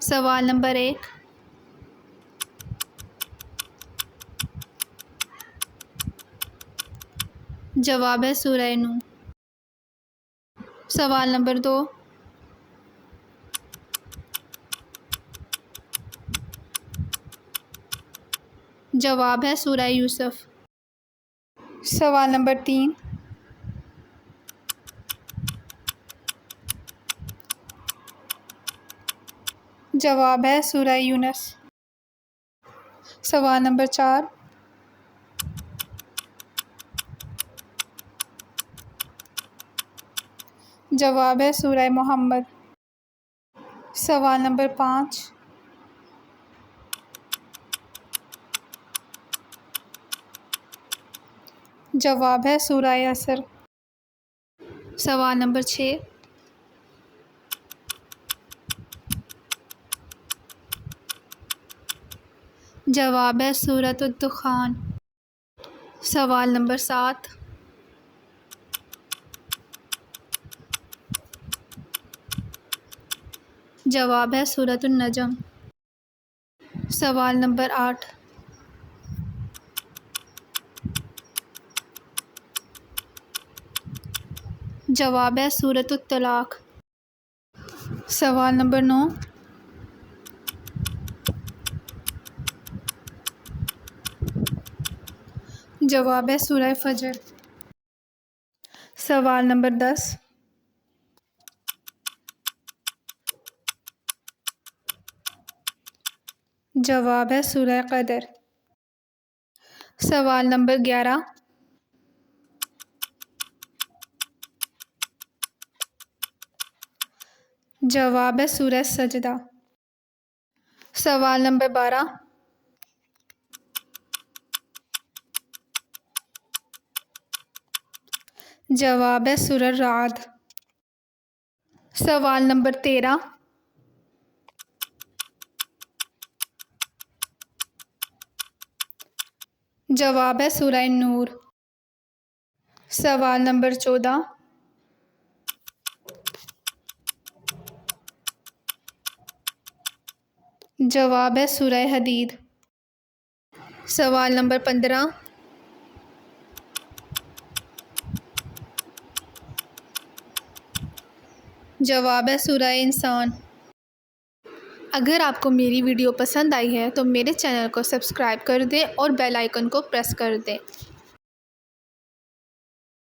سوال نمبر 1، جواب ہے سورہ نو۔ سوال نمبر 2، جواب ہے سورہ یوسف۔ سوال نمبر 3، جواب ہے سورہ یونس۔ سوال نمبر 4، جواب ہے سورہ محمد۔ سوال نمبر 5، جواب ہے سورہ عصر۔ سوال نمبر 6، جواب ہے سورۃ الدخان۔ سوال نمبر 7، جواب ہے سورۃ النجم۔ سوال نمبر 8، جواب ہے سورۃ الطلاق۔ سوال نمبر 9، جواب ہے سورہ فجر۔ سوال نمبر 10، جواب ہے سورہ قدر۔ سوال نمبر 11، جواب ہے سورہ سجدہ۔ سوال نمبر 12، جواب ہے سورہ الرعد۔ سوال نمبر 13، جواب ہے سورہ نور۔ سوال نمبر 14، جواب ہے سورہ حدید۔ سوال نمبر 15، جواب ہے سورہ انسان۔ اگر آپ کو میری ویڈیو پسند آئی ہے تو میرے چینل کو سبسکرائب کر دیں اور بیل آئیکن کو پریس کر دیں۔